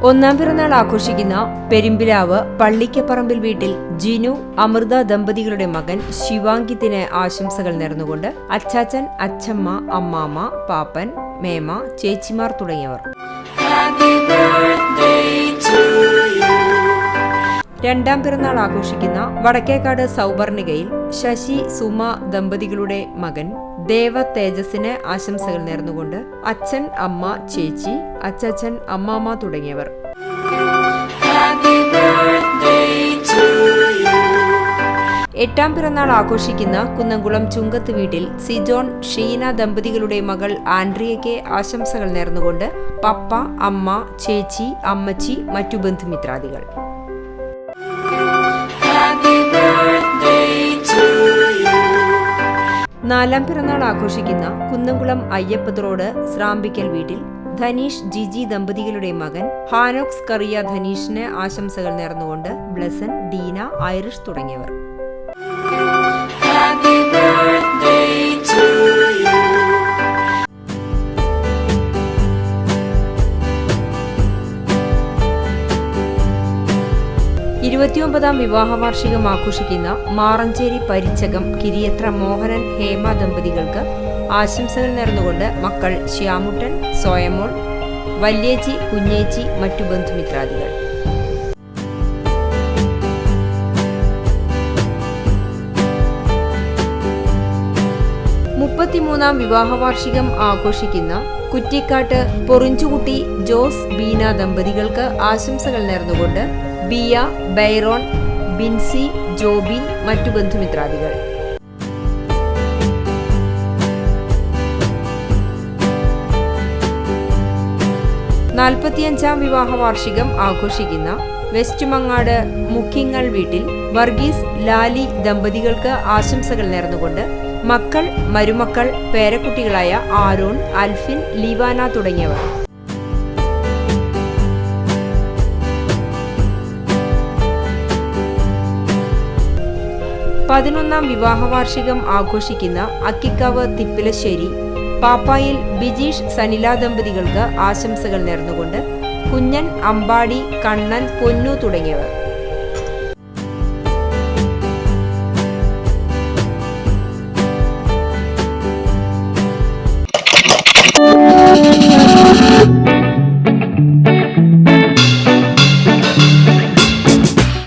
ഒന്നാം പിറന്നാൾ ആഘോഷിക്കുന്ന പെരുമ്പിലാവ് പള്ളിക്കപ്പറമ്പിൽ വീട്ടിൽ ജിനു അമൃത ദമ്പതികളുടെ മകൻ ശിവാങ്കിത്തിന് ആശംസകൾ നേർന്നുകൊണ്ട് അച്ചാച്ചൻ, അച്ചമ്മ, അമ്മാമ്മ, പാപ്പൻ, മേമ, ചേച്ചിമാർ തുടങ്ങിയവർ. രണ്ടാം പിറന്നാൾ ആഘോഷിക്കുന്ന വടക്കേക്കാട് സൗവർണികയിൽ ശശി, സുമ ദമ്പതികളുടെ മകൻ ദേവ തേജസിന് ആശംസകൾ നേർന്നുകൊണ്ട് അച്ഛൻ, അമ്മ, ചേച്ചി, അച്ചാച്ചൻ, അമ്മാമ്മ തുടങ്ങിയവർ. എട്ടാം പിറന്നാൾ ആഘോഷിക്കുന്ന കുന്നംകുളം ചുങ്കത്ത് വീട്ടിൽ സിജോൺ, ഷീന ദമ്പതികളുടെ മകൾ ആൻഡ്രിയയ്ക്ക് ആശംസകൾ നേർന്നുകൊണ്ട് പപ്പ, അമ്മ, ചേച്ചി, അമ്മച്ചി, മറ്റു ബന്ധുമിത്രാദികൾ. നാലാം പിറന്നാൾ ആഘോഷിക്കുന്ന കുന്നംകുളം അയ്യപ്പത്തോട് സ്രാമ്പിക്കൽ വീട്ടിൽ ധനീഷ്, ജിജി ദമ്പതികളുടെ മകൻ ഹാനോക്സ് കറിയ ധനീഷിന് ആശംസകൾ നേർന്നുകൊണ്ട് ബ്ലസൻ, ഡീന, ഐറിഷ് തുടങ്ങിയവർ. ഇരുപത്തിയൊമ്പതാം വിവാഹ വാർഷികം ആഘോഷിക്കുന്ന മാറഞ്ചേരി പരിച്ചകം കിരിയത്ര മോഹനൻ, ഹേമ ദമ്പതികൾക്ക് ആശംസകൾ നേർന്നുകൊണ്ട് മക്കൾ ശ്യാമുട്ടൻ, സോയമോൾ, വല്യേച്ചി, കുഞ്ഞേച്ചി, മറ്റു ബന്ധുമിത്രാദികൾ. മുപ്പത്തിമൂന്നാം വിവാഹ വാർഷികം ആഘോഷിക്കുന്ന കുറ്റിക്കാട്ട് പൊറിഞ്ചുകുട്ടി ജോസ്, ബീന ദമ്പതികൾക്ക് ആശംസകൾ നേർന്നുകൊണ്ട് ബിയ, ബൈറോൺ, ബിൻസി, ജോബി, മറ്റു ബന്ധുമിത്രാദികൾ. നാൽപ്പത്തിയഞ്ചാം വിവാഹ വാർഷികം ആഘോഷിക്കുന്ന വെസ്റ്റ് മങ്ങാട് മുക്കിങ്ങൽ വീട്ടിൽ വർഗീസ്, ലാലി ദമ്പതികൾക്ക് ആശംസകൾ നേർന്നുകൊണ്ട് മക്കൾ, മരുമക്കൾ, പേരക്കുട്ടികളായ ആരോൺ, അൽഫിൻ, ലീവാന തുടങ്ങിയവർ. പതിനൊന്നാം വിവാഹ വാർഷികം ആഘോഷിക്കുന്ന അക്കിക്കാവ് തിപ്പിലശ്ശേരി പാപ്പായിൽ ബിജീഷ്, സനില ദമ്പതികൾക്ക് ആശംസകൾ നേർന്നുകൊണ്ട് കുഞ്ഞൻ, അമ്പാടി, കണ്ണൻ, പൊന്നു തുടങ്ങിയവർ.